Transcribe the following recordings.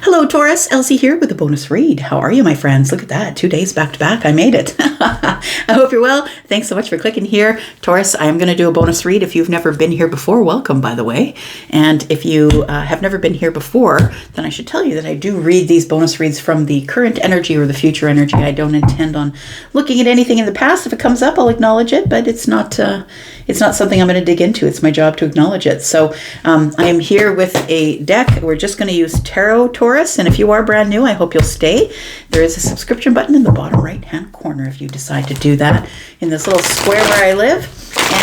Hello, Taurus. Elsie here with a bonus read. How are you, my friends? Look at that. 2 days back to back. I made it. I hope you're well. Thanks so much for clicking here. Taurus, I am going to do a bonus read. If you've never been here before, welcome, by the way. And if you have never been here before, then I should tell you that I do read these bonus reads from the current energy or the future energy. I don't intend on looking at anything in the past. If it comes up, I'll acknowledge it, but it's not something I'm going to dig into. It's my job to acknowledge it. So I am here with a deck. We're just going to use Tarot, Taurus, and if you are brand new, I hope you'll stay. There is a subscription button in the bottom right-hand corner if you decide to do that in this little square where I live.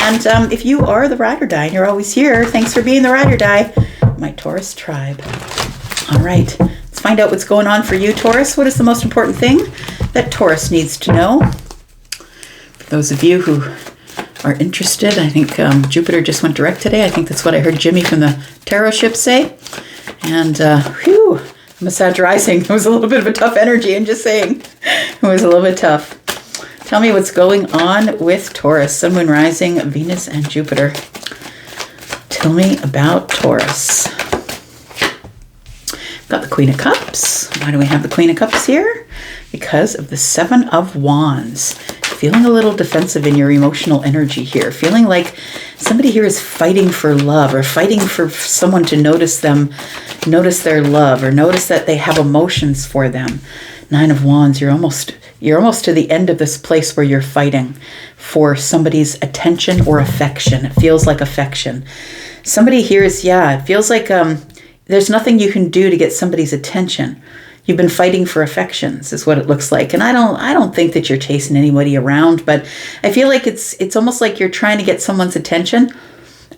And if you are the ride or die and you're always here, thanks for being the ride or die, my Taurus tribe. All right, let's find out what's going on for you, Taurus. What is the most important thing that Taurus needs to know? For those of you who are interested, I think Jupiter just went direct today. I think that's what I heard Jimmy from the tarot ship say. And whew, I'm a Sag rising. It was a little bit of a tough energy. I'm just saying, it was a little bit tough. Tell me what's going on with Taurus, Sun, Moon, Rising, Venus, and Jupiter. Tell me about Taurus. Got the Queen of Cups. Why do we have the Queen of Cups here? Because of the Seven of Wands. Feeling a little defensive in your emotional energy here. Feeling like somebody here is fighting for love or fighting for someone to notice them, notice their love, or notice that they have emotions for them. Nine of Wands, you're almost to the end of this place where you're fighting for somebody's attention or affection. It feels like affection. Somebody here is, it feels like there's nothing you can do to get somebody's attention. You've been fighting for affections is what it looks like. And I don't think that you're chasing anybody around, but I feel like it's almost like you're trying to get someone's attention,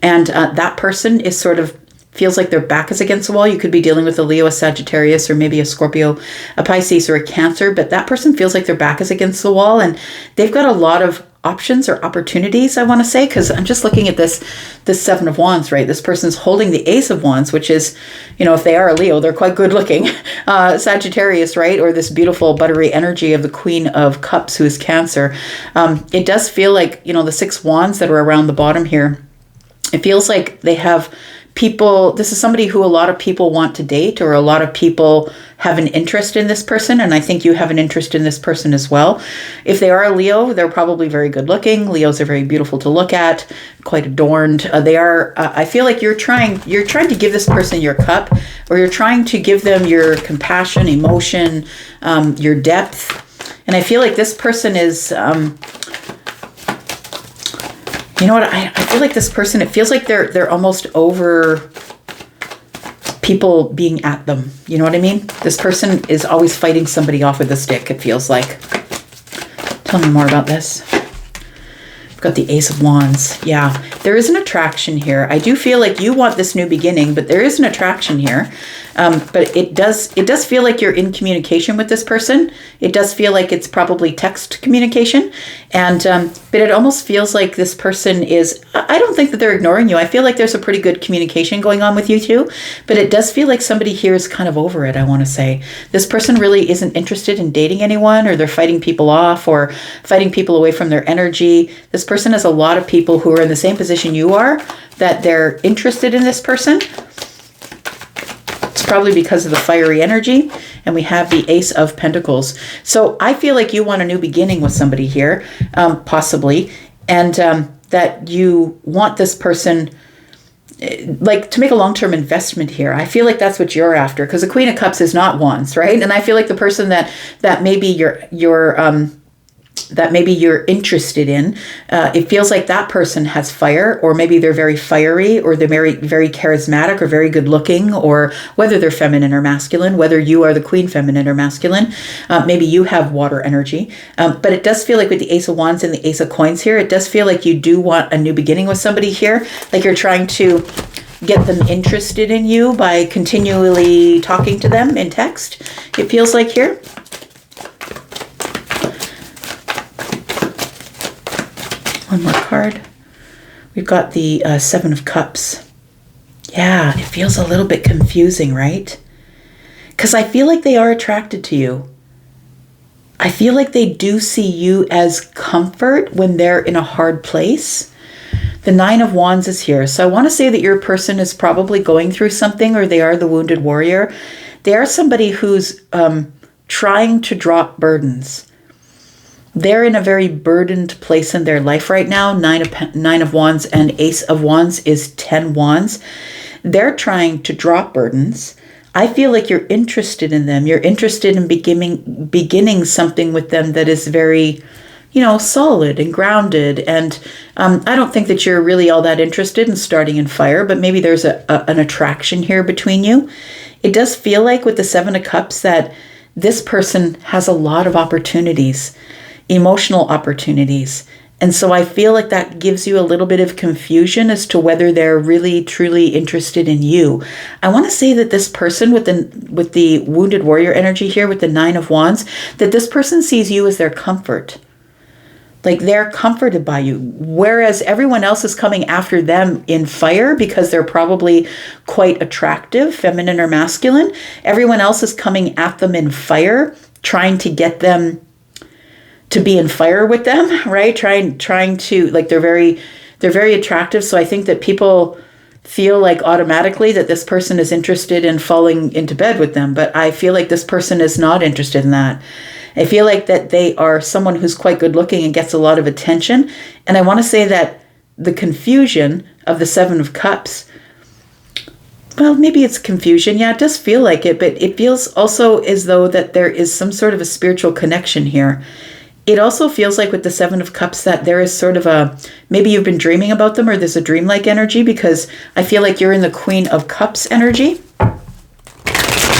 and that person is sort of feels like their back is against the wall. You could be dealing with a Leo, a Sagittarius, or maybe a Scorpio, a Pisces, or a Cancer, but that person feels like their back is against the wall, and they've got a lot of options or opportunities, I want to say, because I'm just looking at this Seven of Wands, right? This person's holding the Ace of Wands, which is, if they are a Leo, they're quite good looking. Sagittarius, right? Or this beautiful buttery energy of the Queen of Cups, who is Cancer. It does feel like, the Six Wands that are around the bottom here, it feels like they have people, this is somebody who a lot of people want to date, or a lot of people have an interest in this person, and I think you have an interest in this person as well. If they are a Leo, they're probably very good looking. Leos are very beautiful to look at, quite adorned. They are, I feel like you're trying to give this person your cup, or you're trying to give them your compassion, emotion, your depth. And I feel like this person is, I feel like this person, it feels like they're almost over people being at them. You know what I mean? This person is always fighting somebody off with a stick, it feels like. Tell me more about this. I've got the Ace of Wands. Yeah, there is an attraction here. I do feel like you want this new beginning, but there is an attraction here. But it does feel like you're in communication with this person. It does feel like it's probably text communication. And but it almost feels like this person is, I don't think that they're ignoring you. I feel like there's a pretty good communication going on with you two. But it does feel like somebody here is kind of over it, I want to say. This person really isn't interested in dating anyone, or they're fighting people off, or fighting people away from their energy. This person has a lot of people who are in the same position you are, that they're interested in this person. It's probably because of the fiery energy, and we have the Ace of Pentacles. So I feel like you want a new beginning with somebody here, possibly, and that you want this person, like, to make a long-term investment here. I feel like that's what you're after, because the Queen of Cups is not Wands, right? And I feel like the person that maybe you're interested in, it feels like that person has fire, or maybe they're very fiery, or they're very, very charismatic, or very good looking, or whether they're feminine or masculine, whether you are the queen feminine or masculine, maybe you have water energy. But it does feel like with the Ace of Wands and the Ace of Coins here, it does feel like you do want a new beginning with somebody here, like you're trying to get them interested in you by continually talking to them in text, it feels like here. One more card. We've got the Seven of Cups. Yeah, it feels a little bit confusing, right? Because I feel like they are attracted to you. I feel like they do see you as comfort when they're in a hard place. The Nine of Wands is here. So I want to say that your person is probably going through something, or they are the wounded warrior. they're somebody who's trying to drop burdens. They're in a very burdened place in their life right now. Nine of Wands and Ace of Wands is 10 Wands. They're trying to drop burdens. I feel like you're interested in them. You're interested in beginning something with them that is very, solid and grounded. And I don't think that you're really all that interested in starting in fire, but maybe there's an attraction here between you. It does feel like with the Seven of Cups that this person has a lot of opportunities, emotional opportunities. And so I feel like that gives you a little bit of confusion as to whether they're really, truly interested in you. I want to say that this person with the wounded warrior energy here, with the Nine of Wands, that this person sees you as their comfort. Like they're comforted by you, whereas everyone else is coming after them in fire because they're probably quite attractive, feminine or masculine. Everyone else is coming at them in fire, trying to get them to be in fire with them, right? Trying to, like, they're very attractive. So I think that people feel like automatically that this person is interested in falling into bed with them. But I feel like this person is not interested in that. I feel like that they are someone who's quite good looking and gets a lot of attention. And I want to say that the confusion of the Seven of Cups, well, maybe it's confusion. Yeah, it does feel like it, but it feels also as though that there is some sort of a spiritual connection here. It also feels like with the Seven of Cups that there is sort of maybe you've been dreaming about them, or there's a dreamlike energy, because I feel like you're in the Queen of Cups energy.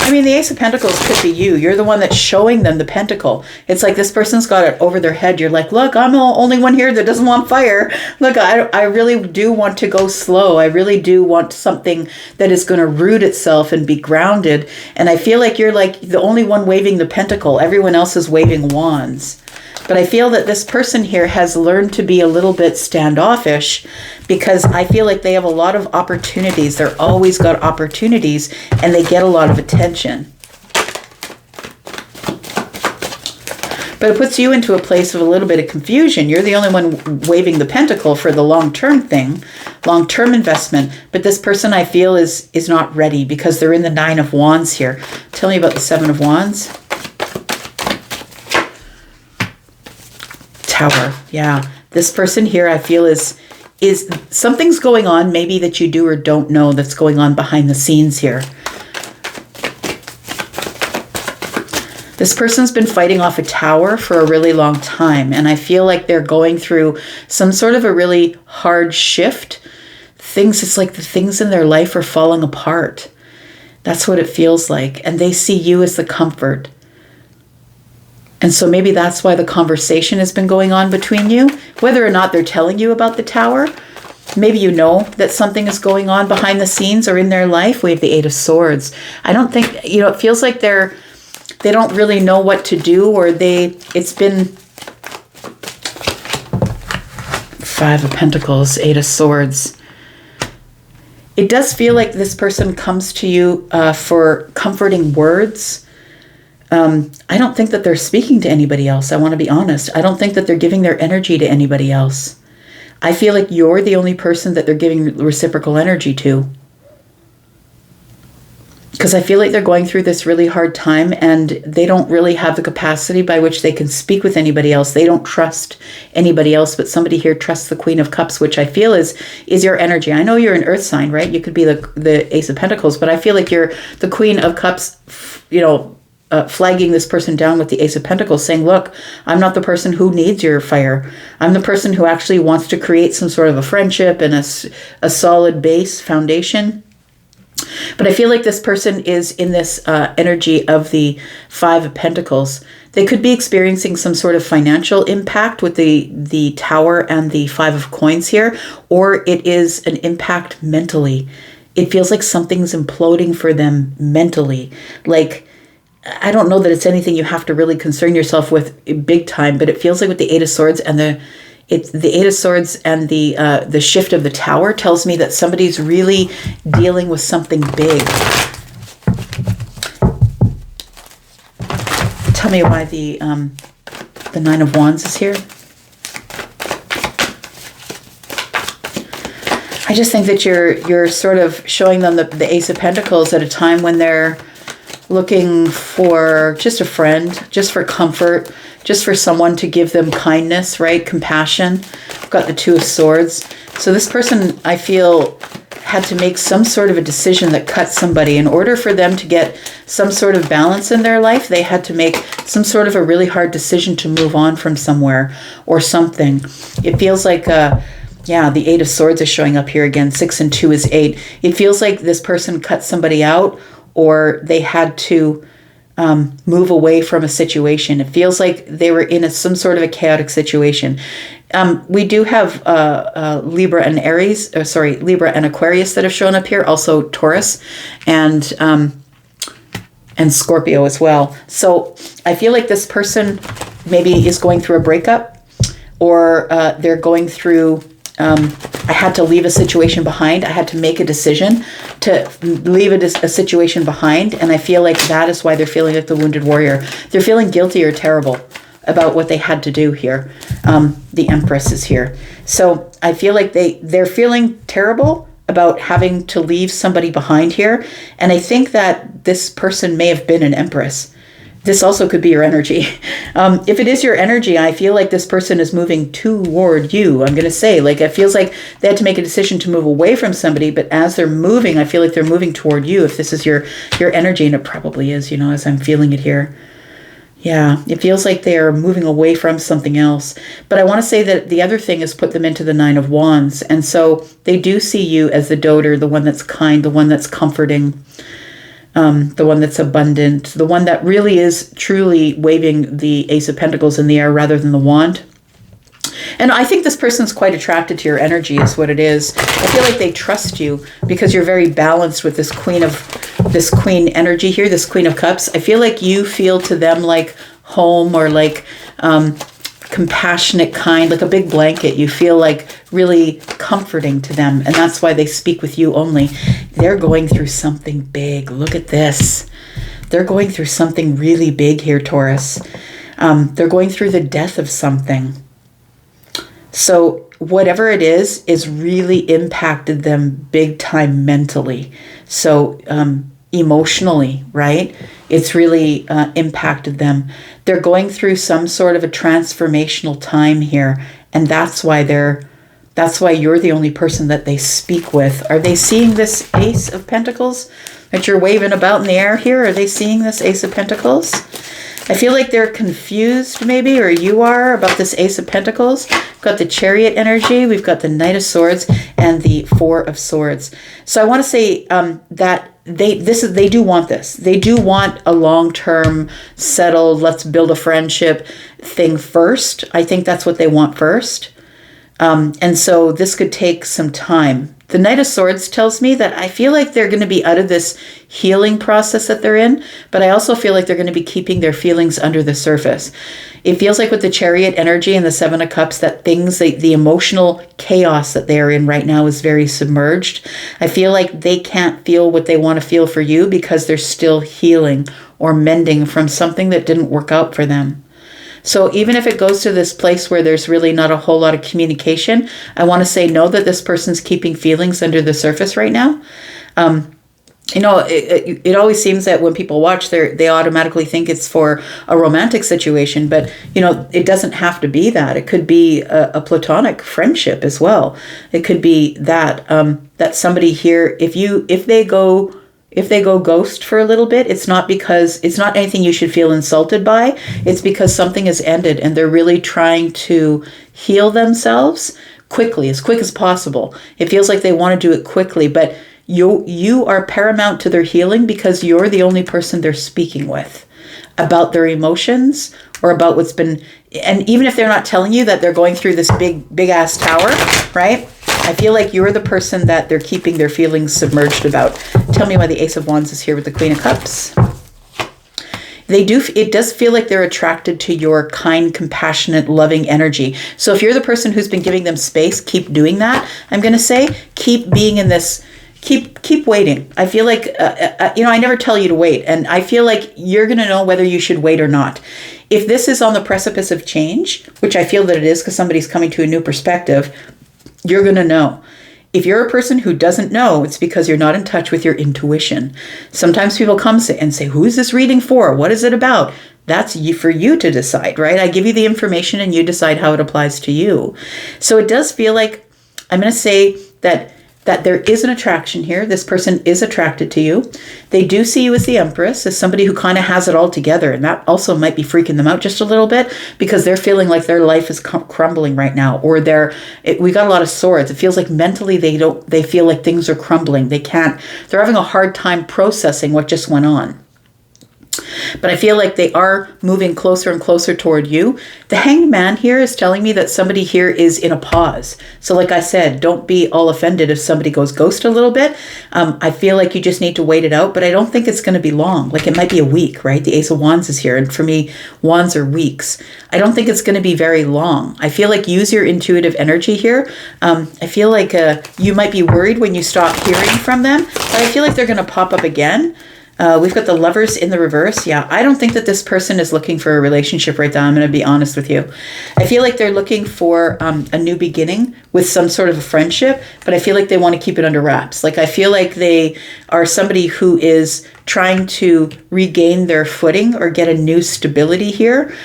I mean, the Ace of Pentacles could be you. You're the one that's showing them the pentacle. It's like this person's got it over their head. You're like, look, I'm the only one here that doesn't want fire. Look, I really do want to go slow. I really do want something that is going to root itself and be grounded. And I feel like you're like the only one waving the pentacle. Everyone else is waving wands. But I feel that this person here has learned to be a little bit standoffish, because I feel like they have a lot of opportunities. They're always got opportunities and they get a lot of attention. But it puts you into a place of a little bit of confusion. You're the only one waving the pentacle for the long-term thing, long-term investment. But this person, I feel, is not ready because they're in the Nine of Wands here. Tell me about the Seven of Wands. Tower. Yeah. This person here, I feel, is something's going on, maybe that you do or don't know, that's going on behind the scenes here. This person's been fighting off a tower for a really long time, and I feel like they're going through some sort of a really hard shift. It's like the things in their life are falling apart. That's what it feels like. And they see you as the comfort. And so maybe that's why the conversation has been going on between you. Whether or not they're telling you about the tower, maybe you know that something is going on behind the scenes or in their life. We have the Eight of Swords. I don't think, it feels like they don't really know what to do, or it's been Five of Pentacles, Eight of Swords. It does feel like this person comes to you for comforting words. I don't think that they're speaking to anybody else. I want to be honest. I don't think that they're giving their energy to anybody else. I feel like you're the only person that they're giving reciprocal energy to. Because I feel like they're going through this really hard time and they don't really have the capacity by which they can speak with anybody else. They don't trust anybody else, but somebody here trusts the Queen of Cups, which I feel is your energy. I know you're an earth sign, right? You could be the Ace of Pentacles, but I feel like you're the Queen of Cups, flagging this person down with the Ace of Pentacles, saying, look, I'm not the person who needs your fire. I'm the person who actually wants to create some sort of a friendship and a solid base foundation. But I feel like this person is in this energy of the Five of Pentacles. They could be experiencing some sort of financial impact with the Tower and the Five of Coins here, or it is an impact mentally. It feels like something's imploding for them mentally. Like, I don't know that it's anything you have to really concern yourself with big time, but it feels like with the Eight of Swords and the Eight of Swords and the shift of the Tower tells me that somebody's really dealing with something big. Tell me why the Nine of Wands is here. I just think that you're sort of showing them the Ace of Pentacles at a time when they're looking for just a friend, just for comfort, just for someone to give them kindness, right? Compassion. I've got the Two of Swords. So this person, I feel, had to make some sort of a decision that cut somebody. In order for them to get some sort of balance in their life, they had to make some sort of a really hard decision to move on from somewhere or something. It feels like, the Eight of Swords is showing up here again. 6 and 2 is 8. It feels like this person cut somebody out, or they had to move away from a situation. It feels like they were in some sort of a chaotic situation. We do have Libra and Aquarius that have shown up here. Also Taurus and Scorpio as well. So I feel like this person maybe is going through a breakup, or they're going through, I had to leave a situation behind. I had to make a decision to leave a situation behind. And I feel like that is why they're feeling like the wounded warrior. They're feeling guilty or terrible about what they had to do here. The Empress is here. So I feel like they're feeling terrible about having to leave somebody behind here. And I think that this person may have been an Empress. This also could be your energy. If it is your energy, I feel like this person is moving toward you. I'm going to say, like, it feels like they had to make a decision to move away from somebody, but as they're moving, I feel like they're moving toward you. If this is your energy, and it probably is, as I'm feeling it here. Yeah, it feels like they are moving away from something else. But I want to say that the other thing is put them into the Nine of Wands. And so they do see you as the doter, the one that's kind, the one that's comforting, the one that's abundant, the one that really is truly waving the Ace of Pentacles in the air rather than the wand. And I think this person's quite attracted to your energy is what it is. I feel like they trust you because you're very balanced with this queen energy here, this Queen of Cups. I feel like you feel to them like home, or like compassionate, kind, like a big blanket. You feel like really comforting to them. And that's why they speak with you only. They're going through something big. Look at this. They're going through something really big here, Taurus. They're going through the death of something. So whatever it is really impacted them big time mentally. So emotionally, right? It's really impacted them. They're going through some sort of a transformational time here. And that's why you're the only person that they speak with. Are they seeing this Ace of Pentacles that you're waving about in the air here? Are they seeing this Ace of Pentacles? I feel like they're confused maybe, or you are, about this Ace of Pentacles. We've got the Chariot energy, we've got the Knight of Swords, and the Four of Swords. So I want to say that they do want this. They do want a long-term, settled, let's build a friendship thing first. I think that's what they want first. And so this could take some time. The Knight of Swords tells me that I feel like they're going to be out of this healing process that they're in, but I also feel like they're going to be keeping their feelings under the surface. It feels like with the Chariot energy and the Seven of Cups that the emotional chaos that they are in right now is very submerged. I feel like they can't feel what they want to feel for you because they're still healing or mending from something that didn't work out for them. So even if it goes to this place where there's really not a whole lot of communication, I want to say know that this person's keeping feelings under the surface right now. It always seems that when people watch, they automatically think it's for a romantic situation, but it doesn't have to be that. It could be a platonic friendship as well. It could be that that somebody here, if they go ghost for a little bit, it's not anything you should feel insulted by. It's because something has ended and they're really trying to heal themselves quickly, as quick as possible. It feels like they want to do it quickly, but you are paramount to their healing because you're the only person they're speaking with about their emotions or about what's been, and even if they're not telling you that they're going through this big ass tower, right? I feel like you're the person that they're keeping their feelings submerged about. Tell me why the Ace of Wands is here with the Queen of Cups. It does feel like they're attracted to your kind, compassionate, loving energy. So if you're the person who's been giving them space, keep doing that. I'm going to say, keep being in this, keep waiting. I feel like, I never tell you to wait. And I feel like you're going to know whether you should wait or not. If this is on the precipice of change, which I feel that it is because somebody's coming to a new perspective, you're going to know. If you're a person who doesn't know, it's because you're not in touch with your intuition. Sometimes people come and say, who is this reading for? What is it about? That's for you to decide, right? I give you the information and you decide how it applies to you. So it does feel like, I'm going to say that there is an attraction here. This person is attracted to you. They do see you as the Empress, as somebody who kind of has it all together. And that also might be freaking them out just a little bit because they're feeling like their life is crumbling right now. Or we got a lot of swords. It feels like mentally they feel like things are crumbling. They're having a hard time processing what just went on. But I feel like they are moving closer and closer toward you. The Hanged Man here is telling me that somebody here is in a pause. So like I said, don't be all offended if somebody goes ghost a little bit. I feel like you just need to wait it out, but I don't think it's going to be long. Like it might be a week, right? The Ace of Wands is here. And for me, wands are weeks. I don't think it's going to be very long. I feel like use your intuitive energy here. I feel like you might be worried when you stop hearing from them, but I feel like they're going to pop up again. We've got the Lovers in the reverse. Yeah, I don't think that this person is looking for a relationship right now. I'm going to be honest with you. I feel like they're looking for a new beginning with some sort of a friendship, but I feel like they want to keep it under wraps. Like I feel like they are somebody who is trying to regain their footing or get a new stability here,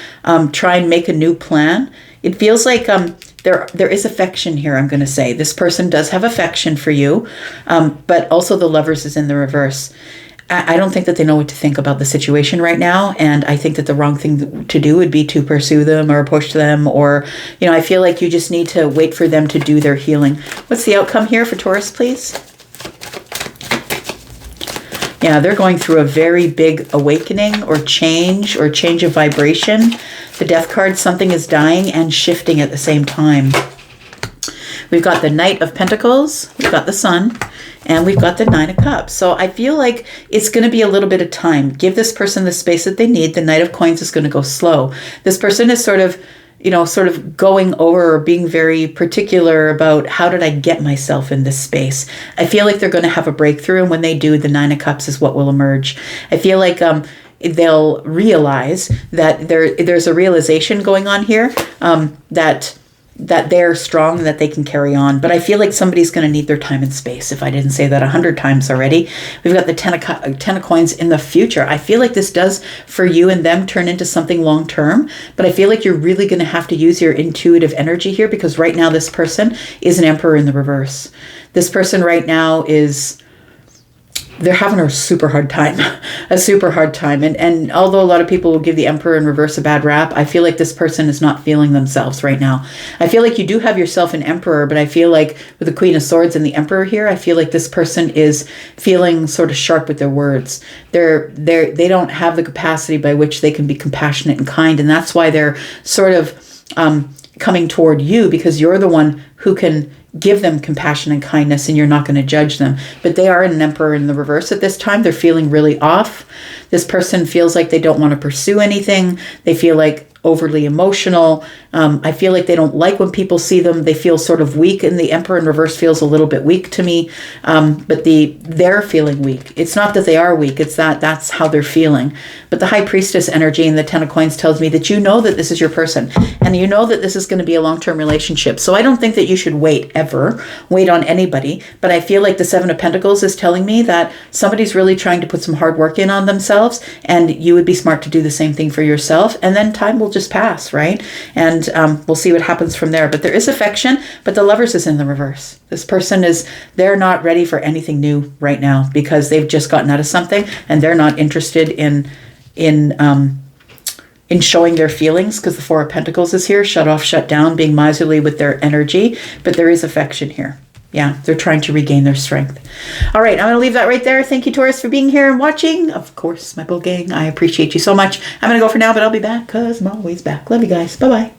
try and make a new plan. It feels like there is affection here, I'm going to say. This person does have affection for you, but also the Lovers is in the reverse. I don't think that they know what to think about the situation right now. And I think that the wrong thing to do would be to pursue them or push them or, I feel like you just need to wait for them to do their healing. What's the outcome here for Taurus, please? Yeah, they're going through a very big awakening or change of vibration. The Death card, something is dying and shifting at the same time. We've got the Knight of Pentacles, we've got the Sun, and we've got the Nine of Cups. So I feel like it's going to be a little bit of time. Give this person the space that they need. The Knight of Coins is going to go slow. This person is sort of going over or being very particular about how did I get myself in this space. I feel like they're going to have a breakthrough, and when they do, the Nine of Cups is what will emerge. I feel like they'll realize that there's a realization going on here that they're strong and that they can carry on. But I feel like somebody's going to need their time and space, if I didn't say that 100 times already. We've got the Ten of Coins in the future. I feel like this does, for you and them, turn into something long-term. But I feel like you're really going to have to use your intuitive energy here, because right now this person is an Emperor in the reverse. This person right now they're having a super hard time, And although a lot of people will give the Emperor in reverse a bad rap, I feel like this person is not feeling themselves right now. I feel like you do have yourself an Emperor, but I feel like with the Queen of Swords and the Emperor here, I feel like this person is feeling sort of sharp with their words. They don't have the capacity by which they can be compassionate and kind, and that's why they're sort of coming toward you, because you're the one who can give them compassion and kindness, and you're not going to judge them. But they are an Emperor in the reverse at this time. They're feeling really off. This person feels like they don't want to pursue anything. They feel like overly emotional. I feel like they don't like when people see them. They feel sort of weak, and the Emperor in reverse feels a little bit weak to me. But they're feeling weak. It's not that they are weak. It's that's how they're feeling. But the High Priestess energy and the Ten of Coins tells me that you know that this is your person, and you know that this is going to be a long-term relationship. So I don't think that you should wait on anybody. But I feel like the Seven of Pentacles is telling me that somebody's really trying to put some hard work in on themselves, and you would be smart to do the same thing for yourself. And then time will just pass, right? And we'll see what happens from there. But there is affection, but the Lovers is in the reverse. This person they're not ready for anything new right now, because they've just gotten out of something, and they're not interested in showing their feelings, because the Four of Pentacles is here, shut off, shut down, being miserly with their energy. But there is affection here. Yeah, they're trying to regain their strength. All right, I'm going to leave that right there. Thank you, Taurus, for being here and watching. Of course, my bull gang, I appreciate you so much. I'm going to go for now, but I'll be back because I'm always back. Love you guys. Bye-bye.